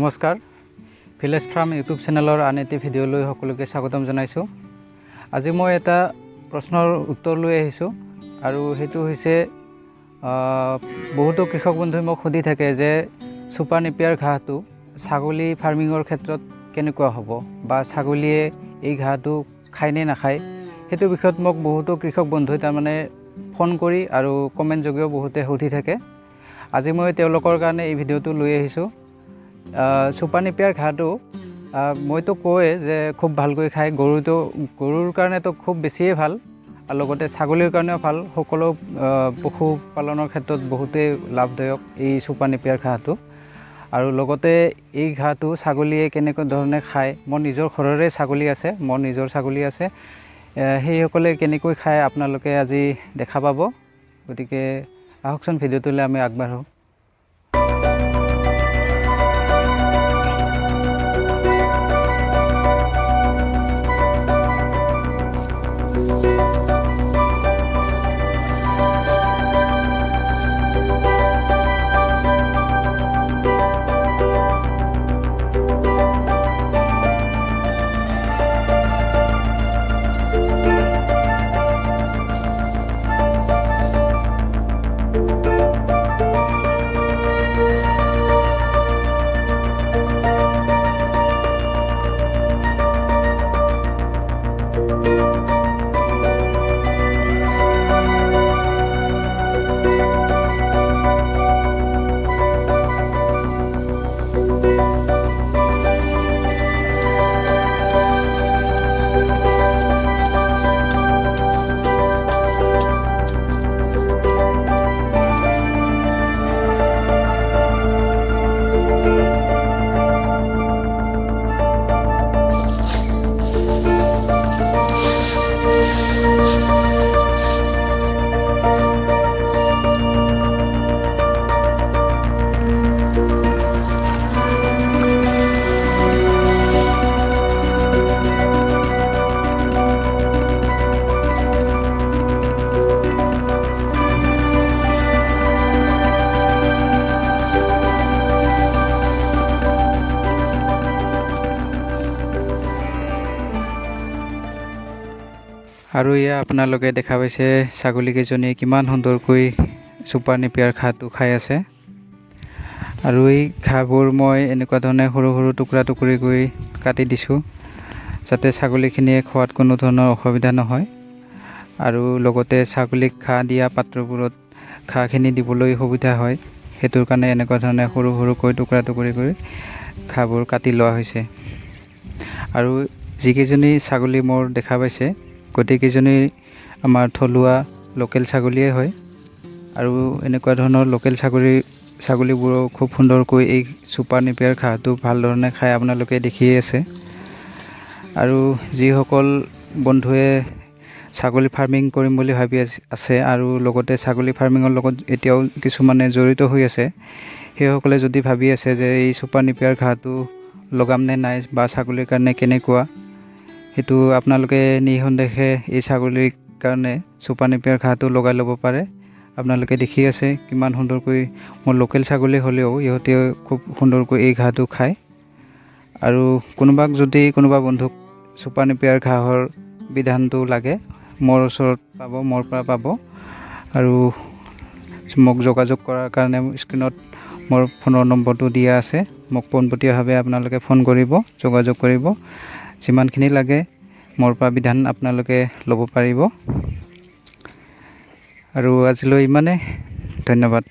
নমস্কাৰ village farm YouTube চেনেলৰ আন এটি ভিডিঅ'লৈ সকলোকে স্বাগতম জনাইছোঁ। আজি মই এটা প্ৰশ্নৰ উত্তৰ লৈ আহিছোঁ আৰু সেইটো হৈছে বহুতো কৃষক বন্ধুই মোক সুধি থাকে যে ছুপাৰ নেপিয়াৰ ঘাঁহটো ছাগলী ফাৰ্মিঙৰ ক্ষেত্ৰত কেনেকুৱা হ'ব বা ছাগলীয়ে এই ঘাঁহটো খায় নে নাখায়, সেইটো বিষয়ত মোক বহুতো কৃষক বন্ধুই তাৰমানে ফোন কৰি আৰু কমেণ্ট যোগেও বহুতে সুধি থাকে। আজি মই তেওঁলোকৰ কাৰণে এই ভিডিঅ'টো লৈ আহিছোঁ। ছুপাৰ নেপিয়াৰ ঘাঁহটো মইতো কওঁৱেই যে খুব ভালকৈ খায়। গৰুৰ কাৰণেতো খুব বেছিয়ে ভাল আৰু লগতে ছাগলীৰ কাৰণেও ভাল। সকলো পশুপালনৰ ক্ষেত্ৰত বহুতেই লাভদায়ক এই ছুপাৰ নেপিয়াৰ ঘাঁহটো। আৰু লগতে এই ঘাঁহটো ছাগলীয়ে কেনেকুৱা ধৰণে খায়, মোৰ নিজৰ ঘৰৰে ছাগলী আছে, সেইসকলে কেনেকৈ খায় আপোনালোকে আজি দেখা পাব। গতিকে আহকচোন ভিডিঅ'টোলৈ আমি আগবাঢ়োঁ। আৰু এয়া আপোনালোকে দেখা পাইছে ছাগলীকেইজনীয়ে কিমান সুন্দৰকৈ ছুপাৰ নেপিয়াৰ ঘাঁহটো খাই আছে। আৰু এই ঘাঁহবোৰ মই এনেকুৱা ধৰণে সৰু সৰু টুকুৰি কাটি দিছোঁ যাতে ছাগলীখিনিয়ে খোৱাত কোনো ধৰণৰ অসুবিধা নহয়। আৰু লগতে ছাগলীক ঘাঁহ দিয়া পাত্ৰবোৰত ঘাঁহখিনি দিবলৈ সুবিধা হয়, সেইটোৰ কাৰণে এনেকুৱা ধৰণে সৰু সৰুকৈ টুকুৰা কৰি ঘাঁহবোৰ কাটি লোৱা হৈছে। আৰু যিকেইজনী ছাগলী মোৰ দেখা পাইছে গোটেইকেইজনী আমাৰ থলুৱা লোকেল ছাগলীয়ে হয়। আৰু এনেকুৱা ধৰণৰ লোকেল ছাগলীবোৰো খুব সুন্দৰকৈ এই ছুপাৰ নেপিয়াৰ ঘাঁহটো ভাল ধৰণে খাই আপোনালোকে দেখিয়ে আছে। আৰু যিসকল বন্ধুৱে ছাগলী ফাৰ্মিং কৰিম বুলি ভাবি আছে আৰু লগতে ছাগলী ফাৰ্মিঙৰ লগত এতিয়াও কিছুমানে জড়িত হৈ আছে, সেইসকলে যদি ভাবি আছে যে এই ছুপাৰ নেপিয়াৰ ঘাঁহটো লগাম নে নাই বা ছাগলীৰ কাৰণে কেনেকুৱা, সেইটো আপোনালোকে নিঃসন্দেহে এই ছাগলীৰ কাৰণে ছুপাৰ নেপিয়াৰ ঘাঁহটো লগাই ল'ব পাৰে। আপোনালোকে দেখি আছে কিমান সুন্দৰকৈ, মোৰ লোকেল ছাগলী হ'লেও ইহঁতে খুব সুন্দৰকৈ এই ঘাঁহটো খায়। আৰু কোনোবা বন্ধুক ছুপাৰ নেপিয়াৰ ঘাঁহৰ বিধানটো লাগে, মোৰ পৰা পাব। আৰু মোক যোগাযোগ কৰাৰ কাৰণে স্ক্ৰীণত মোৰ ফোনৰ নম্বৰটো দিয়া আছে। মোক পোনপটীয়াভাৱে আপোনালোকে ফোন কৰিব, যোগাযোগ কৰিব। যিমানখিনি লাগে মোৰ পৰা বিধান আপোনালোকে ল'ব পাৰিব। আৰু আজিলৈ ইমানে, ধন্যবাদ।